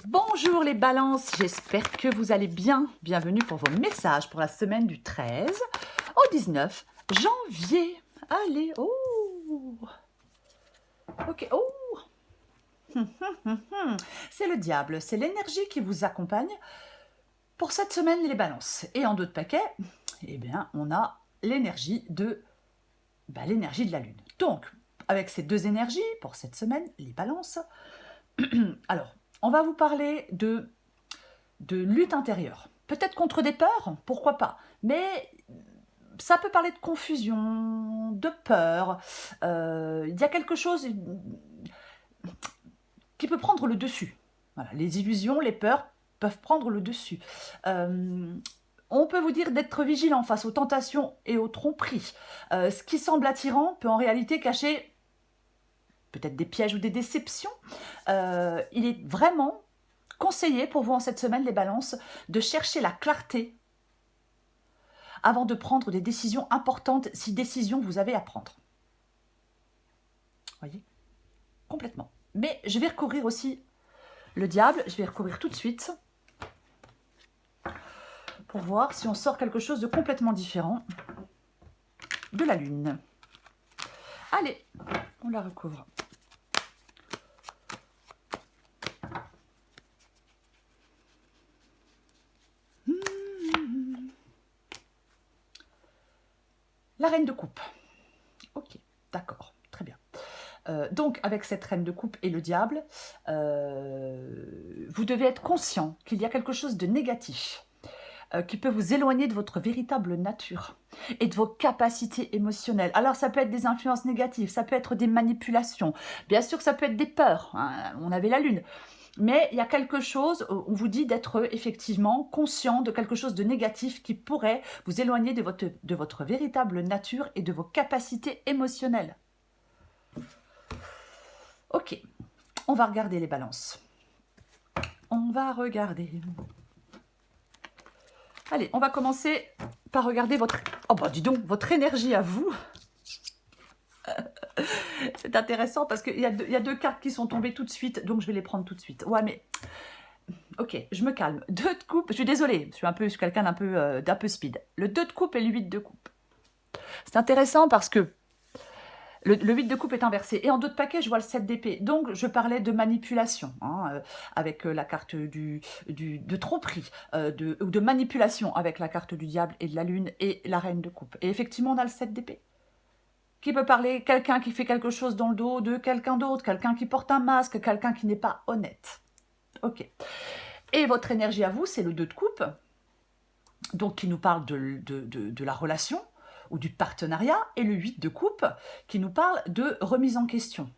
Bonjour les balances, j'espère que vous allez bien. Bienvenue pour vos messages pour la semaine du 13 au 19 janvier. Allez, oh, ok, oh, c'est le diable, c'est l'énergie qui vous accompagne pour cette semaine les balances. Et en d'autres paquets, eh bien, on a l'énergie de la lune. Donc, avec ces deux énergies pour cette semaine, les balances, alors, on va vous parler de lutte intérieure. Peut-être contre des peurs, pourquoi pas. Mais ça peut parler de confusion, de peur. Il y a quelque chose qui peut prendre le dessus. Voilà, les illusions, les peurs peuvent prendre le dessus. On peut vous dire d'être vigilant face aux tentations et aux tromperies. Ce qui semble attirant peut en réalité cacher peut-être des pièges ou des déceptions. Il est vraiment conseillé pour vous en cette semaine, les balances, de chercher la clarté avant de prendre des décisions importantes, si décisions vous avez à prendre. Voyez, complètement. Mais je vais recouvrir aussi le diable, je vais recouvrir tout de suite pour voir si on sort quelque chose de complètement différent de la lune. Allez, on la recouvre. La reine de coupe. Ok, d'accord, très bien. Donc, avec cette reine de coupe et le diable, vous devez être conscient qu'il y a quelque chose de négatif qui peut vous éloigner de votre véritable nature et de vos capacités émotionnelles. Alors, ça peut être des influences négatives, ça peut être des manipulations, bien sûr, ça peut être des peurs, hein, on avait la lune. Mais il y a quelque chose, on vous dit d'être effectivement conscient de quelque chose de négatif qui pourrait vous éloigner de votre véritable nature et de vos capacités émotionnelles. Ok, on va regarder les balances. On va regarder. Allez, on va commencer par regarder votre... Oh bah dis donc, votre énergie à vous. C'est intéressant parce qu'il y a deux cartes qui sont tombées tout de suite, donc je vais les prendre tout de suite. Ouais, mais... Ok, je me calme. 2 de coupe, je suis désolée, je suis quelqu'un d'un peu speed. Le 2 de coupe et le 8 de coupe. C'est intéressant parce que le 8 de coupe est inversé. Et en d'autres paquets, je vois le 7 d'épée. Donc, je parlais de manipulation, hein, avec la carte de tromperie, ou de manipulation avec la carte du diable et de la lune et la reine de coupe. Et effectivement, on a le 7 d'épée. Qui peut parler quelqu'un qui fait quelque chose dans le dos de quelqu'un d'autre, quelqu'un qui porte un masque, quelqu'un qui n'est pas honnête. Ok. Et votre énergie à vous, c'est le 2 de coupe, donc qui nous parle de la relation ou du partenariat, et le 8 de coupe qui nous parle de remise en question,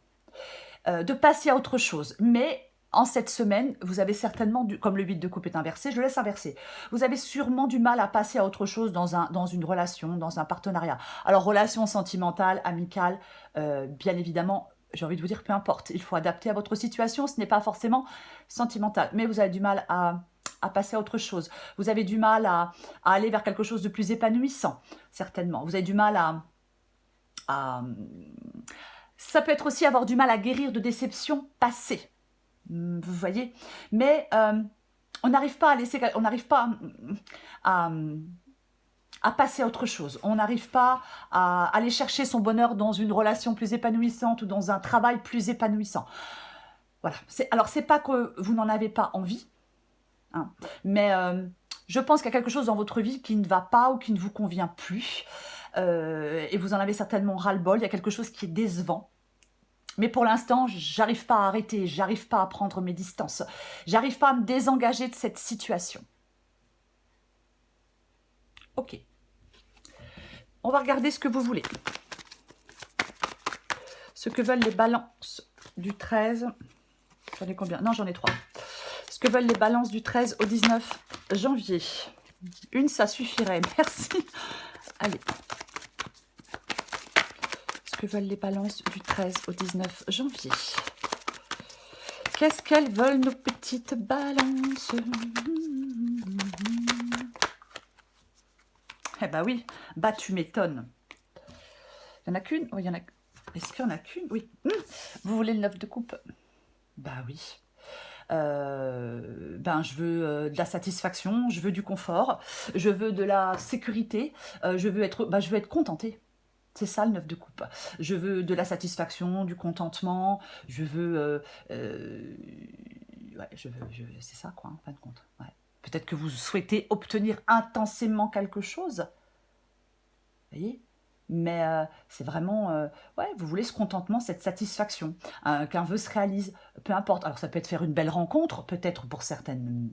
de passer à autre chose. Mais en cette semaine, vous avez certainement, comme le 8 de coupe est inversé, je le laisse inverser, vous avez sûrement du mal à passer à autre chose dans une relation, dans un partenariat. Alors, relation sentimentale, amicale, bien évidemment, j'ai envie de vous dire, peu importe, il faut adapter à votre situation, ce n'est pas forcément sentimental, mais vous avez du mal à passer à autre chose. Vous avez du mal à aller vers quelque chose de plus épanouissant, certainement. Vous avez du mal à ça peut être aussi avoir du mal à guérir de déceptions passées. Vous voyez. Mais on n'arrive pas à laisser, on n'arrive pas à passer à autre chose. On n'arrive pas à aller chercher son bonheur dans une relation plus épanouissante ou dans un travail plus épanouissant. Voilà. Alors, c'est pas que vous n'en avez pas envie, hein, mais je pense qu'il y a quelque chose dans votre vie qui ne va pas ou qui ne vous convient plus. Et vous en avez certainement ras-le-bol. Il y a quelque chose qui est décevant. Mais pour l'instant, j'arrive pas à arrêter, j'arrive pas à prendre mes distances, j'arrive pas à me désengager de cette situation. Ok. On va regarder ce que vous voulez. Ce que veulent les balances du 13. J'en ai combien? Non, j'en ai 3. Ce que veulent les balances du 13 au 19 janvier. Une, ça suffirait. Merci. Allez. Ce que veulent les balances du 13 au 19 janvier. Qu'est-ce qu'elles veulent, nos petites balances? Eh ben oui, bah tu m'étonnes. Il y en a qu'une? Oui, il y en a. Est-ce qu'il y en a qu'une? Oui. Vous voulez le 9 de coupe? Bah oui. ben, je veux de la satisfaction, je veux du confort, je veux de la sécurité, je veux être contentée. C'est ça le 9 de coupe. Je veux de la satisfaction, du contentement, je veux... ouais, c'est ça quoi, en fin de compte. Ouais. Peut-être que vous souhaitez obtenir intensément quelque chose. Vous voyez? Mais c'est vraiment, ouais, vous voulez ce contentement, cette satisfaction, qu'un vœu se réalise, peu importe. Alors ça peut être faire une belle rencontre, peut-être pour certaines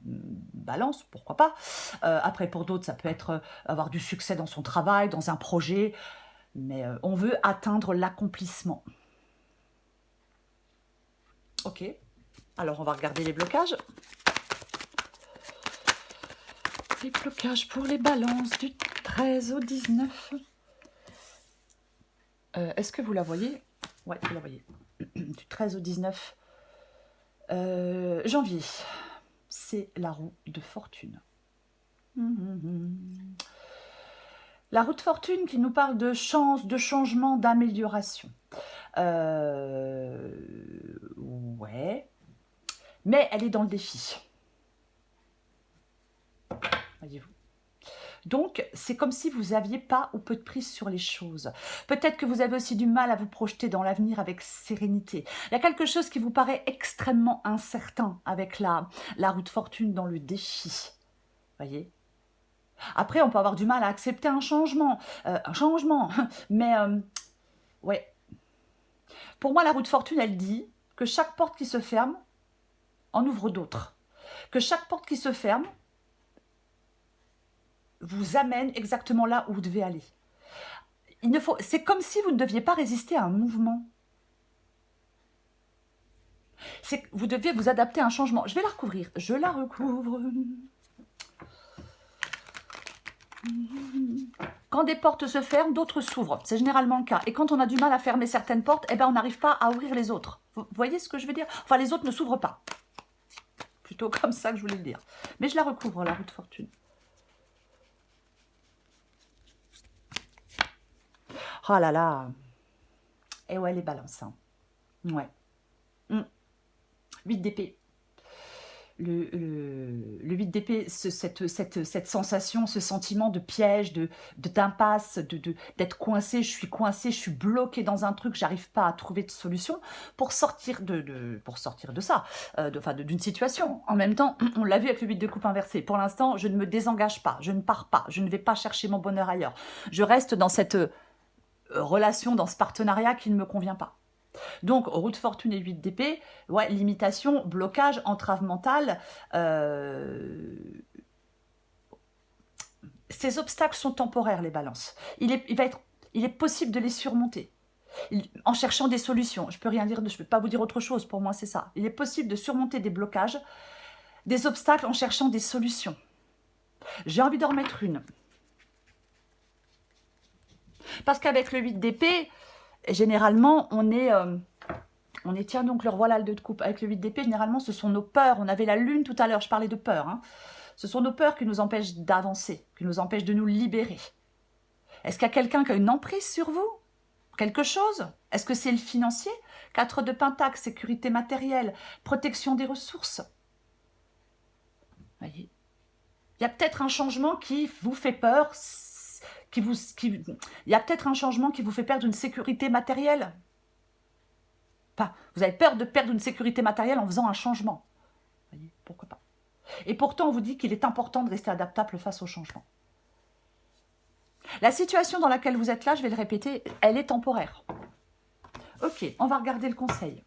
balances, pourquoi pas. Après pour d'autres, ça peut être avoir du succès dans son travail, dans un projet, mais on veut atteindre l'accomplissement. Ok, alors on va regarder les blocages. Les blocages pour les balances du 13 au 19. Est-ce que vous la voyez? Ouais, vous la voyez. Du 13 au 19 janvier. C'est la roue de fortune. La roue de fortune qui nous parle de chance, de changement, d'amélioration. Ouais. Mais elle est dans le défi. Voyez-vous. Donc, c'est comme si vous n'aviez pas ou peu de prise sur les choses. Peut-être que vous avez aussi du mal à vous projeter dans l'avenir avec sérénité. Il y a quelque chose qui vous paraît extrêmement incertain avec la roue de fortune dans le défi. Voyez ? Après, on peut avoir du mal à accepter un changement. Mais, ouais. Pour moi, la roue de fortune, elle dit que chaque porte qui se ferme en ouvre d'autres. Que chaque porte qui se ferme vous amène exactement là où vous devez aller. C'est comme si vous ne deviez pas résister à un mouvement. Vous deviez vous adapter à un changement. Je vais la recouvrir. Je la recouvre. Quand des portes se ferment, d'autres s'ouvrent. C'est généralement le cas. Et quand on a du mal à fermer certaines portes, eh ben, on n'arrive pas à ouvrir les autres. Vous voyez ce que je veux dire? Enfin, les autres ne s'ouvrent pas. Plutôt comme ça que je voulais le dire. Mais je la recouvre, la roue de fortune. Oh là là. Et ouais, les balances. Hein. Ouais. 8 d'épée. Le 8 d'épée, cette sensation, ce sentiment de piège, d'impasse, d'être coincé, je suis bloqué dans un truc, j'arrive pas à trouver de solution pour sortir de ça, d'une situation. En même temps, on l'a vu avec le 8 de coupe inversé. Pour l'instant, je ne me désengage pas, je ne pars pas, je ne vais pas chercher mon bonheur ailleurs. Je reste dans cette relation, dans ce partenariat qui ne me convient pas. Donc, roue de fortune et 8 d'épée, ouais, limitation, blocage, entrave mentale. Ces obstacles sont temporaires, les balances. Il est possible de les surmonter en cherchant des solutions. Je ne peux pas vous dire autre chose, pour moi c'est ça. Il est possible de surmonter des blocages, des obstacles en cherchant des solutions. J'ai envie d'en remettre une. Parce qu'avec le 8 d'épée, généralement, on est, tiens donc, leur voilà le 2 de coupe. Avec le 8 d'épée, généralement, ce sont nos peurs. On avait la lune tout à l'heure, je parlais de peur. Hein. Ce sont nos peurs qui nous empêchent d'avancer, qui nous empêchent de nous libérer. Est-ce qu'il y a quelqu'un qui a une emprise sur vous? Quelque chose? Est-ce que c'est le financier? 4 de Pentacle, sécurité matérielle, protection des ressources. Voyez, il y a peut-être un changement qui vous fait peur, il y a peut-être un changement qui vous fait perdre une sécurité matérielle. Enfin, vous avez peur de perdre une sécurité matérielle en faisant un changement. Vous voyez, pourquoi pas? Et pourtant, on vous dit qu'il est important de rester adaptable face au changement. La situation dans laquelle vous êtes là, je vais le répéter, elle est temporaire. Ok, on va regarder le conseil.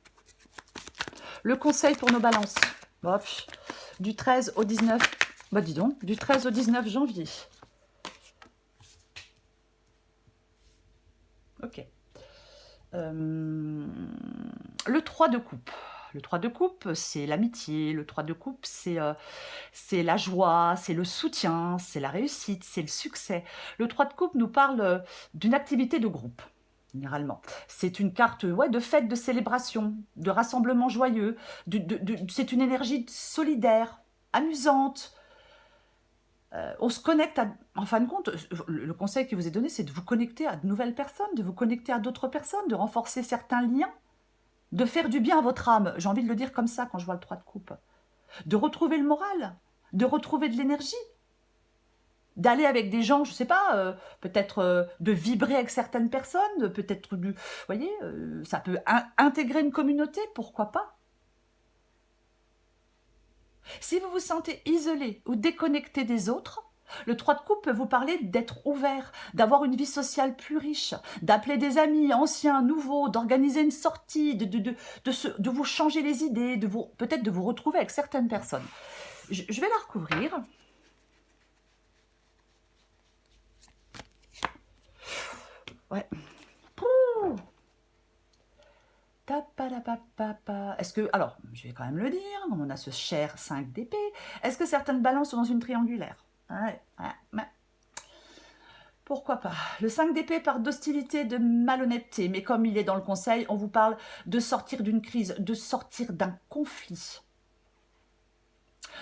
Le conseil pour nos balances. Hop, du 13 au 19, bah dis donc, du 13 au 19 janvier. Ok. Le 3 de coupe. Le 3 de coupe, c'est l'amitié. Le 3 de coupe, c'est la joie, c'est le soutien, c'est la réussite, c'est le succès. Le 3 de coupe nous parle d'une activité de groupe, généralement. C'est une carte de fête, de célébration, de rassemblement joyeux. C'est une énergie solidaire, amusante. On se connecte en fin de compte, le conseil qui vous est donné, c'est de vous connecter à de nouvelles personnes, de vous connecter à d'autres personnes, de renforcer certains liens, de faire du bien à votre âme. J'ai envie de le dire comme ça quand je vois le 3 de coupe. de retrouver le moral, de retrouver de l'énergie, d'aller avec des gens, je ne sais pas, peut-être de vibrer avec certaines personnes, peut-être du... Vous voyez, ça peut intégrer une communauté, pourquoi pas? Si vous vous sentez isolé ou déconnecté des autres, le 3 de coupe peut vous parler d'être ouvert, d'avoir une vie sociale plus riche, d'appeler des amis anciens, nouveaux, d'organiser une sortie, de vous changer les idées, peut-être de vous retrouver avec certaines personnes. Je vais la recouvrir. Ouais. Est-ce que, alors, je vais quand même le dire, on a ce cher 5 d'épée. Est-ce que certaines balances sont dans une triangulaire? Ouais. Pourquoi pas? Le 5 d'épée parle d'hostilité, de malhonnêteté, mais comme il est dans le conseil, on vous parle de sortir d'une crise, de sortir d'un conflit,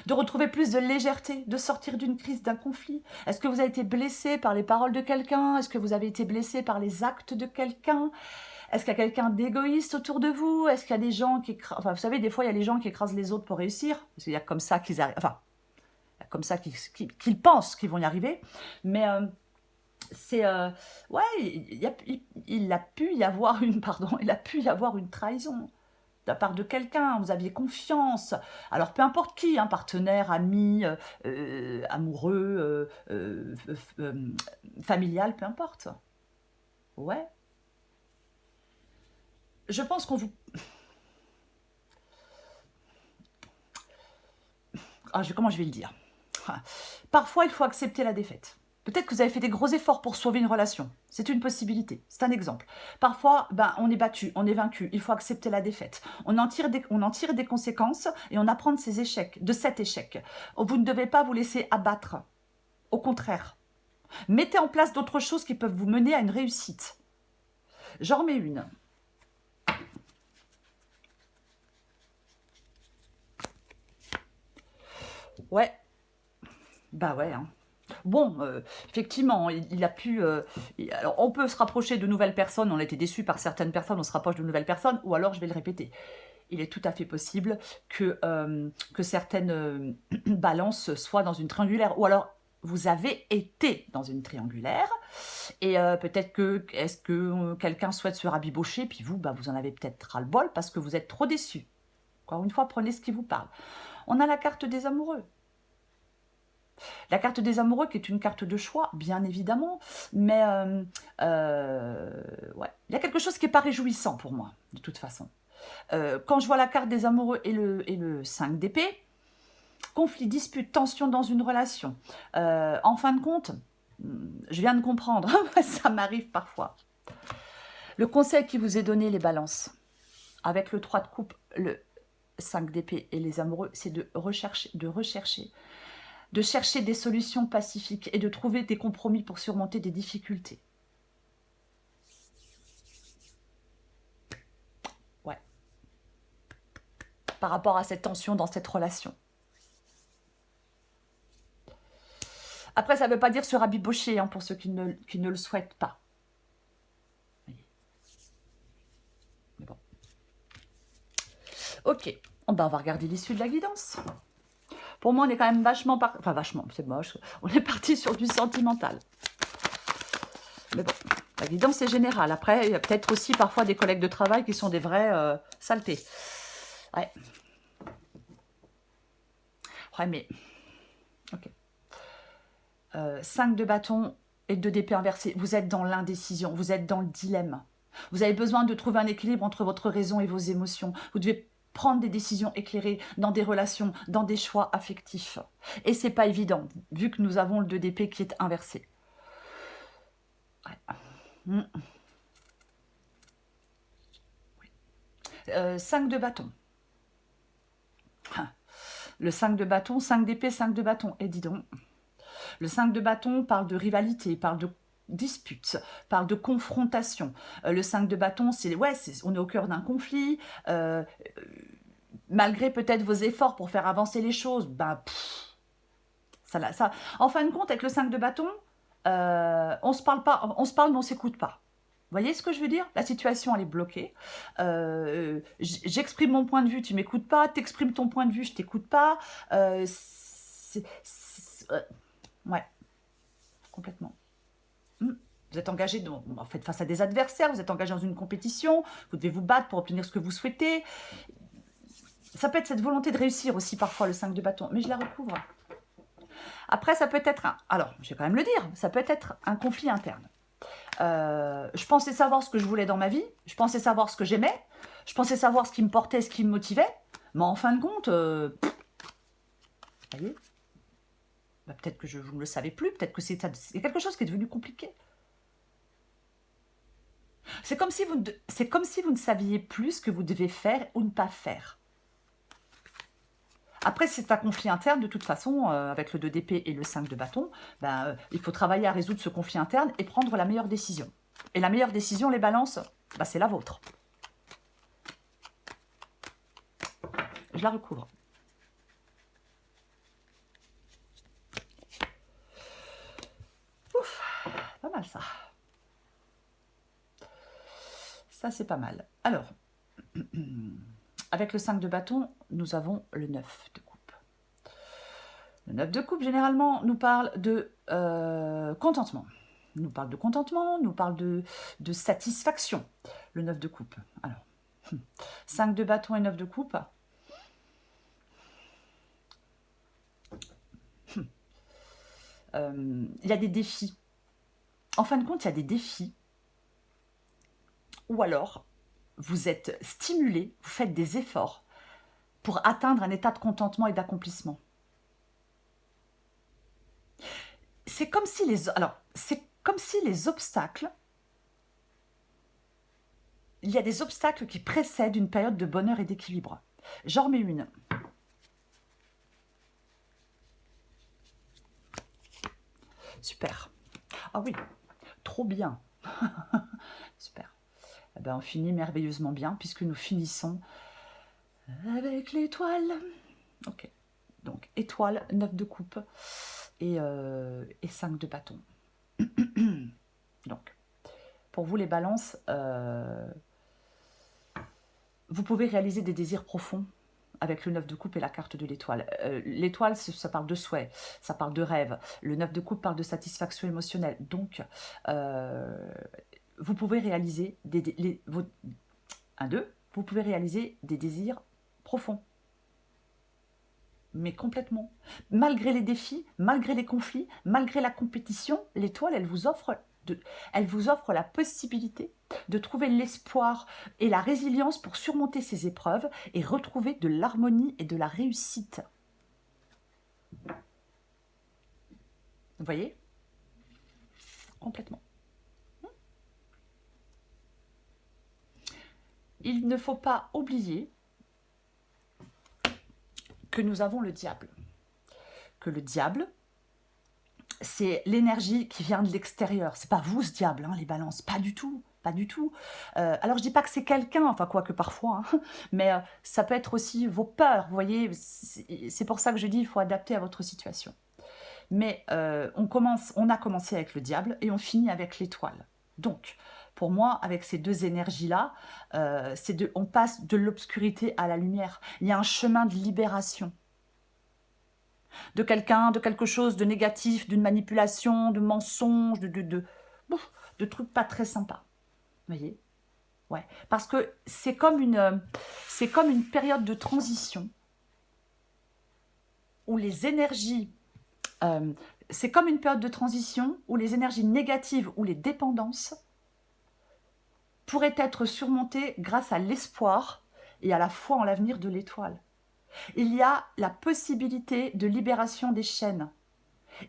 de retrouver plus de légèreté, de sortir d'une crise, d'un conflit. Est-ce que vous avez été blessé par les paroles de quelqu'un? Est-ce que vous avez été blessé par les actes de quelqu'un? Est-ce qu'il y a quelqu'un d'égoïste autour de vous? Est-ce qu'il y a des gens qui... Enfin, vous savez, des fois, il y a les gens qui écrasent les autres pour réussir. Parce qu'il y a comme ça qu'ils arrivent... Enfin, il y a comme ça qu'ils pensent qu'ils vont y arriver. Mais c'est... ouais, il a pu y avoir une... Pardon, il a pu y avoir une trahison de la part de quelqu'un. Vous aviez confiance. Alors, peu importe qui, hein, partenaire, ami, amoureux, familial, peu importe. Ouais. Je pense qu'on vous... comment je vais le dire? Parfois, il faut accepter la défaite. Peut-être que vous avez fait des gros efforts pour sauver une relation. C'est une possibilité, c'est un exemple. Parfois, on est battu, on est vaincu, il faut accepter la défaite. On en tire des conséquences et on apprend de ces échecs, de cet échec. Vous ne devez pas vous laisser abattre. Au contraire. Mettez en place d'autres choses qui peuvent vous mener à une réussite. J'en remets une. Ouais. Bah ouais, hein. Bon, effectivement, il a pu... alors, on peut se rapprocher de nouvelles personnes, on a été déçus par certaines personnes, on se rapproche de nouvelles personnes, ou alors, je vais le répéter, il est tout à fait possible que certaines balances soient dans une triangulaire, ou alors, vous avez été dans une triangulaire, et peut-être que, est-ce que quelqu'un souhaite se rabibocher, puis vous, vous en avez peut-être ras-le-bol, parce que vous êtes trop déçus. Encore une fois, prenez ce qui vous parle. On a la carte des amoureux. La carte des amoureux qui est une carte de choix, bien évidemment, mais ouais. Il y a quelque chose qui n'est pas réjouissant pour moi, de toute façon. Quand je vois la carte des amoureux et le 5 d'épée, conflit, dispute, tension dans une relation. En fin de compte, je viens de comprendre, ça m'arrive parfois. Le conseil qui vous est donné, les balances, avec le 3 de coupe, le 5 d'épée et les amoureux, c'est de chercher des solutions pacifiques et de trouver des compromis pour surmonter des difficultés. Ouais. Par rapport à cette tension dans cette relation. Après, ça ne veut pas dire se rabibocher, hein, pour ceux qui ne le souhaitent pas. Mais bon. Ok, on va regarder l'issue de la guidance. Pour moi, on est quand même vachement... Enfin, vachement, c'est moche. On est parti sur du sentimental. Mais bon, la guidance est générale. Après, il y a peut-être aussi parfois des collègues de travail qui sont des vrais saletés. Ouais. Ouais, mais... Ok. 5 de bâton et 2 d'épée inversée. Vous êtes dans l'indécision. Vous êtes dans le dilemme. Vous avez besoin de trouver un équilibre entre votre raison et vos émotions. Vous devez prendre des décisions éclairées dans des relations, dans des choix affectifs. Et c'est pas évident, vu que nous avons le 2 d'épée qui est inversé. Ouais. 5 de bâton. Le 5 de bâton, 5 d'épée, 5 de bâton. Et dis donc, le 5 de bâton parle de rivalité, parle de dispute, parle de confrontation. Le 5 de bâton, on est au cœur d'un conflit. Malgré peut-être vos efforts pour faire avancer les choses, en fin de compte, avec le 5 de bâton, on se parle, mais on s'écoute pas. voyez ce que je veux dire? La situation, elle est bloquée. J'exprime mon point de vue, tu m'écoutes pas. T'exprimes ton point de vue, je t'écoute pas. Ouais, complètement. Vous êtes engagé en fait, face à des adversaires, vous êtes engagé dans une compétition, vous devez vous battre pour obtenir ce que vous souhaitez. Ça peut être cette volonté de réussir aussi parfois, le 5 de bâton, mais je la recouvre. Après, ça peut être alors, je vais quand même le dire, ça peut être un conflit interne. Je pensais savoir ce que je voulais dans ma vie, je pensais savoir ce que j'aimais, je pensais savoir ce qui me portait, ce qui me motivait, mais en fin de compte, vous voyez, bah, peut-être que vous ne le savez plus, peut-être que c'est quelque chose qui est devenu compliqué. C'est comme si vous ne saviez plus ce que vous devez faire ou ne pas faire. Après, c'est un conflit interne, de toute façon, avec le 2 d'épée et le 5 de bâton, il faut travailler à résoudre ce conflit interne et prendre la meilleure décision. Et la meilleure décision, les balances, c'est la vôtre. Je la recouvre. Ouf, pas mal ça. Ça, c'est pas mal. Alors, avec le 5 de bâton, nous avons le 9 de coupe. Le 9 de coupe, généralement, nous parle de contentement. Nous parle de contentement, nous parle de satisfaction. Le 9 de coupe. Alors, 5 de bâton et 9 de coupe. Il y a des défis. En fin de compte, il y a des défis. Ou alors, vous êtes stimulé, vous faites des efforts pour atteindre un état de contentement et d'accomplissement. C'est comme si les obstacles, il y a des obstacles qui précèdent une période de bonheur et d'équilibre. J'en remets une. Super. Ah oui, trop bien. Super. Eh ben, on finit merveilleusement bien puisque nous finissons avec l'étoile. Ok. Donc, étoile, 9 de coupe et 5 de bâton. Donc, pour vous les balances, vous pouvez réaliser des désirs profonds avec le 9 de coupe et la carte de l'étoile. L'étoile, ça parle de souhait, ça parle de rêve. Le 9 de coupe parle de satisfaction émotionnelle. Donc, vous pouvez réaliser vous pouvez réaliser des désirs profonds. Mais complètement. Malgré les défis, malgré les conflits, malgré la compétition, l'étoile, elle vous offre la possibilité de trouver l'espoir et la résilience pour surmonter ces épreuves et retrouver de l'harmonie et de la réussite. Vous voyez? Complètement. Il ne faut pas oublier que nous avons le diable. Que le diable, c'est l'énergie qui vient de l'extérieur. C'est pas vous ce diable, hein, les balances, pas du tout. Pas du tout. Alors je dis pas que c'est quelqu'un, enfin quoique parfois, hein, mais ça peut être aussi vos peurs, vous voyez, c'est pour ça que je dis il faut adapter à votre situation. Mais on a commencé avec le diable et on finit avec l'étoile. Donc, pour moi, avec ces deux énergies-là, on passe de l'obscurité à la lumière. Il y a un chemin de libération. De quelqu'un, de quelque chose de négatif, d'une manipulation, de mensonge, de trucs pas très sympas. Vous voyez? Ouais. Parce que c'est comme une période de transition où les énergies... c'est comme une période de transition où les énergies négatives ou les dépendances pourraient être surmontées grâce à l'espoir et à la foi en l'avenir de l'étoile. Il y a la possibilité de libération des chaînes.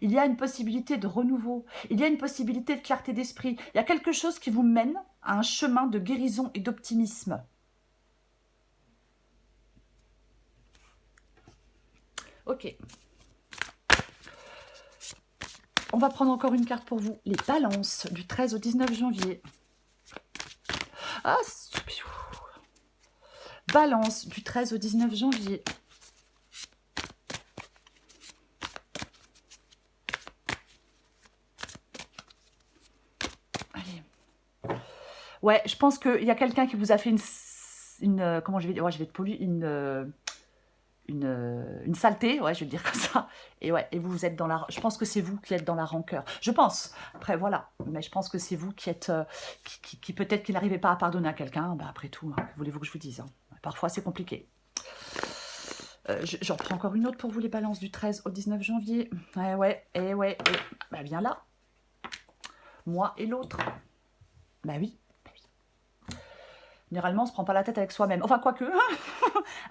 Il y a une possibilité de renouveau. Il y a une possibilité de clarté d'esprit. Il y a quelque chose qui vous mène à un chemin de guérison et d'optimisme. Ok. On va prendre encore une carte pour vous. Les balances du 13 au 19 janvier. Ah, balance du 13 au 19 janvier. Allez. Ouais, je pense qu'il y a quelqu'un qui vous a fait comment je vais dire, ouais, je vais être polie, une saleté, ouais, je vais le dire comme ça. Et ouais, et vous êtes dans la... Je pense que c'est vous qui êtes dans la rancœur. Je pense. Après, voilà. Mais je pense que c'est vous qui êtes... qui peut-être qui n'arrivez pas à pardonner à quelqu'un. Bah, après tout, hein, voulez-vous que je vous dise, hein. Parfois, c'est compliqué. J'en prends encore une autre pour vous, les balances du 13 au 19 janvier. Ouais, et bah, viens là. Moi et l'autre. Bah oui. Généralement, on se prend pas la tête avec soi-même. Enfin, quoique.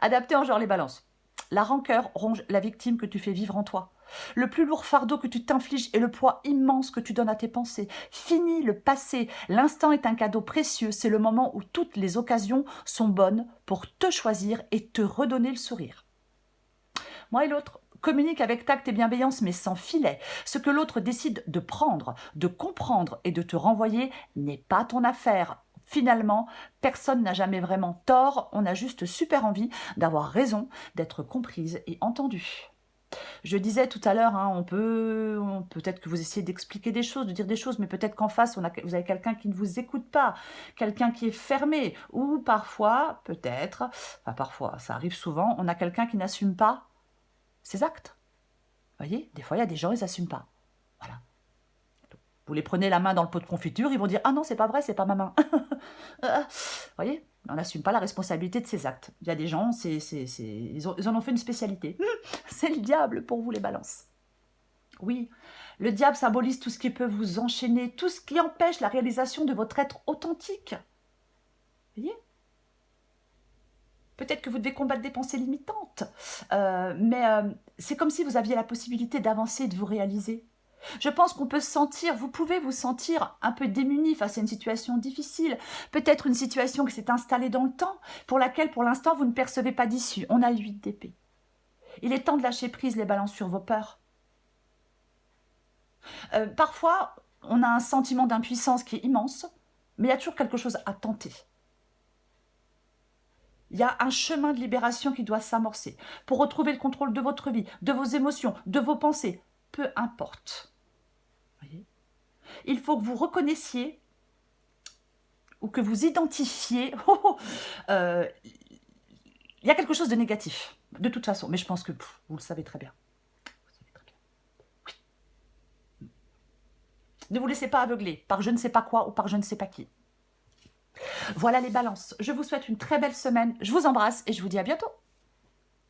Adapté en genre les balances. La rancœur ronge la victime que tu fais vivre en toi. Le plus lourd fardeau que tu t'infliges est le poids immense que tu donnes à tes pensées. Fini le passé. L'instant est un cadeau précieux. C'est le moment où toutes les occasions sont bonnes pour te choisir et te redonner le sourire. Moi et l'autre, communique avec tact et bienveillance, mais sans filet. Ce que l'autre décide de prendre, de comprendre et de te renvoyer n'est pas ton affaire. Finalement, personne n'a jamais vraiment tort, on a juste super envie d'avoir raison, d'être comprise et entendue. Je disais tout à l'heure, hein, peut-être que vous essayez d'expliquer des choses, de dire des choses, mais peut-être qu'en face, vous avez quelqu'un qui ne vous écoute pas, quelqu'un qui est fermé, ou parfois, peut-être, enfin parfois, ça arrive souvent, on a quelqu'un qui n'assume pas ses actes. Vous voyez, des fois, il y a des gens, ils n'assument pas. Voilà. Vous les prenez la main dans le pot de confiture, ils vont dire « Ah non, c'est pas vrai, c'est pas ma main. » Vous voyez, on n'assume pas la responsabilité de ses actes. Il y a des gens, ils en ont fait une spécialité. C'est le diable pour vous, les balances. Oui, le diable symbolise tout ce qui peut vous enchaîner, tout ce qui empêche la réalisation de votre être authentique. Vous voyez ? Peut-être que vous devez combattre des pensées limitantes, mais c'est comme si vous aviez la possibilité d'avancer et de vous réaliser. Je pense qu'on peut se sentir, vous pouvez vous sentir un peu démuni face à une situation difficile, peut-être une situation qui s'est installée dans le temps, pour laquelle pour l'instant vous ne percevez pas d'issue. On a l'8 d'épée. Il est temps de lâcher prise les balances sur vos peurs. Parfois, on a un sentiment d'impuissance qui est immense, mais il y a toujours quelque chose à tenter. Il y a un chemin de libération qui doit s'amorcer pour retrouver le contrôle de votre vie, de vos émotions, de vos pensées, peu importe. Voyez ? Il faut que vous reconnaissiez ou que vous identifiez. Il y a quelque chose de négatif, de toute façon, mais je pense que vous le savez très bien. Oui. Ne vous laissez pas aveugler par je ne sais pas quoi ou par je ne sais pas qui. Voilà les balances. Je vous souhaite une très belle semaine. Je vous embrasse et je vous dis à bientôt.